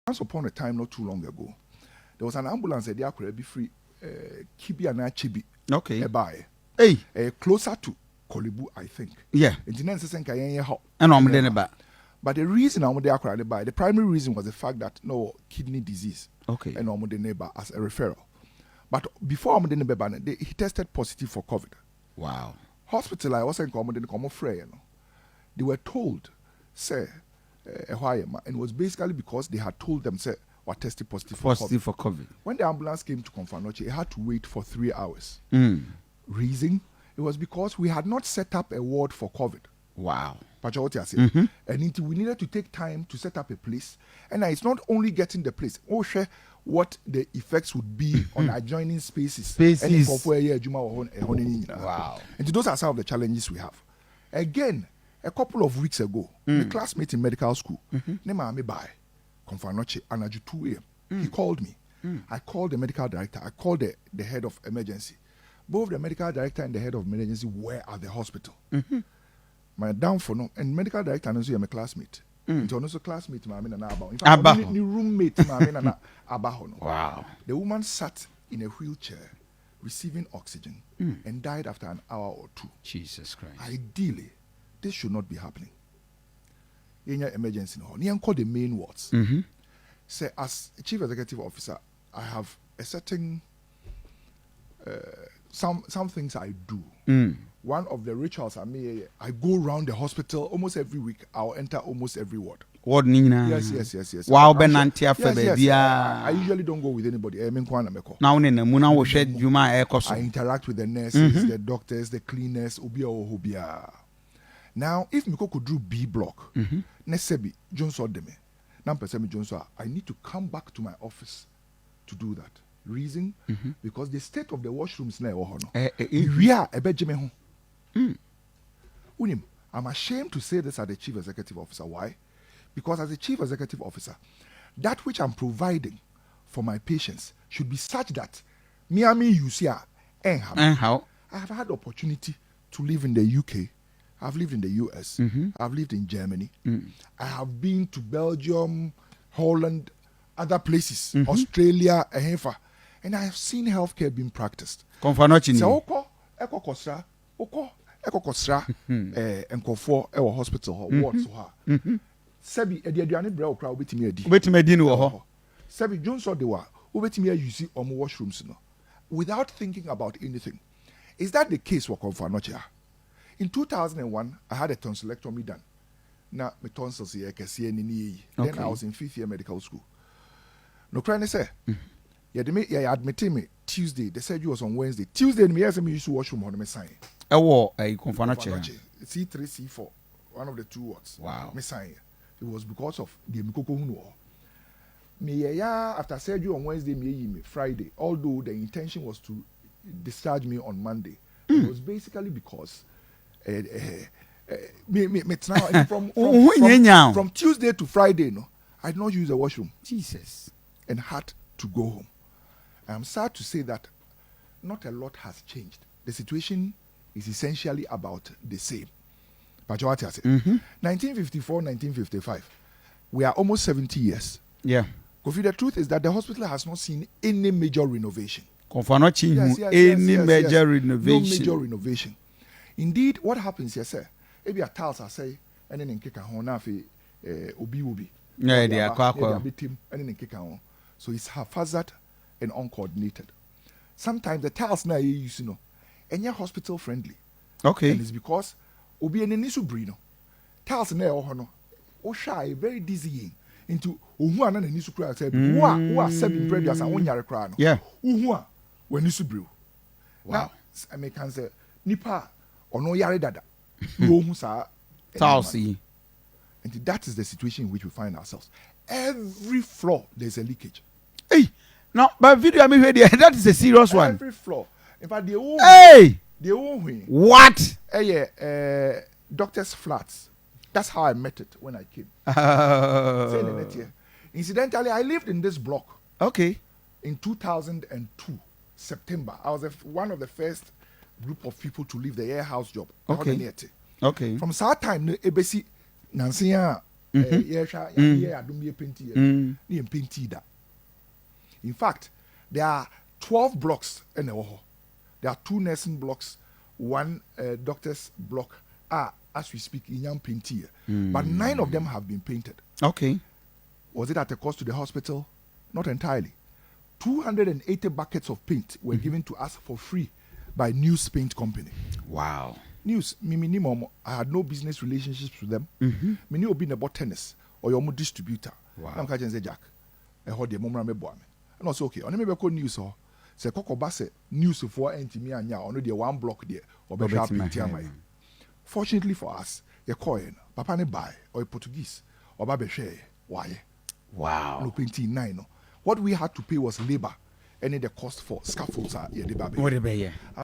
Once upon a time, not too long ago, there was an ambulance at the Akora be free, Kibi and Chibi. Okay. Closer to Kolibu, I think. Yeah. But the reason I'm the primary reason was the fact that no kidney disease. Okay. And I'm the neighbor as a referral. But before I'm the neighbor, he tested positive for COVID. Wow. Hospital, I was in common free. They were told, say, and it was basically because they had told them, say, were tested positive for COVID. When the ambulance came to Confanoche, it had to wait for 3 hours. Reason? It was because we had not set up a ward for COVID. Wow. And we needed to take time to set up a place. And it's not only getting the place, what the effects would be on adjoining spaces. Wow. And those are some of the challenges we have. Again, a couple of weeks ago, a classmate in medical school, named by Confanoche, and 2 a.m. He called me. I called the medical director. I called the head of emergency. Both the medical director and the head of emergency were at the hospital. My downfall, and medical director and also my classmate. And also classmate, my roommate, Wow. The woman sat in a wheelchair, receiving oxygen, and died after an hour or 2. Jesus Christ. Ideally, this should not be happening. In your emergency, you call the main wards. Say, as a chief executive officer, I have a certain some things I do. One of the rituals I go around the hospital almost every week. I'll enter almost every ward. Yes. Wow, I usually don't go with anybody. I interact with the nurses, the doctors, the cleaners, Now, if Miko could do B block, Nesebi, Jones or Deme, I need to come back to my office to do that. Reason? Because the state of the washrooms now, I'm ashamed to say this as the chief executive officer. Why? Because as a chief executive officer, that which I'm providing for my patients should be such that you see, how I have had the opportunity to live in the UK. I've lived in the US. I've lived in Germany. I have been to Belgium, Holland, other places, Australia, and I have seen healthcare being practiced. Hospital wards Sebi ediaduane bra okra obetimi adi no ho Sebi Johnson de wa obetimi use washrooms no without thinking about anything. Is that the case for Confanoche? In 2001 I had a tonsillectomy done. Na my tonsils here kese ni. Then I was in 5th year medical school. No cry say you admitted me Tuesday. The surgery was on Wednesday. Tuesday me used to washroom on me sign. Confanoche. C3, C4, one of the 2 wards. Wow. Me sign. It was because of the Mikoko Huno. Me after surgery on Wednesday, me Friday. Although the intention was to discharge me on Monday, it was basically because from Tuesday to Friday, I did not use the washroom. Jesus. And had to go home. I am sad to say that not a lot has changed. The situation is essentially about the same. 1954, 1955. We are almost 70 years. Yeah. Kofi, the truth is that the hospital has not seen any major renovation. Major renovation. No major renovation. Indeed, what happens here, sir? Maybe a tiles are say, and then in Kika Honafi, Obi. Yeah, they are quite. So it's haphazard and uncoordinated. Sometimes the tiles now you use, and you're hospital friendly. Okay. And it's because Obi and Nisu Brino. Tiles now or shy, very dizzying into Uhuan and Nisu Cry said, who are 7 previous and 1 year crown. Yeah. Uhua when Nisu brew. Wow. I may can say Nipa or no Yaridada. Romusa. Talsi. And that is the situation in which we find ourselves. Every floor there's a leakage. Hey, no, but video I mean that is a serious one. Every floor. In fact, the whole what? Doctor's flats. That's how I met it when I came. Incidentally, I lived in this block. Okay. In 2002, September. I was one of the first group of people to leave the air house job. Okay. Okay. From that time, Ebesi Nansia In fact, there are 12 blocks in the hall. There are 2 nursing blocks, 1 doctor's block. As we speak, in young painting, but 9 of them have been painted. Okay. Was it at a cost to the hospital? Not entirely. 280 buckets of paint were given to us for free by News Paint Company. Wow. News, I had no business relationships with them. Me knew being about tennis or your distributor. Wow. I'm catching the Jack. I heard the moment and also okay. On me call news or say Coco Basse news for me and ya on the 1 block there or be sharp in. Fortunately for us, a coin, Papa ne buy or a Portuguese or Babe share. Why? Wow. No painting 9. What we had to pay was labor and the cost for scaffolds are What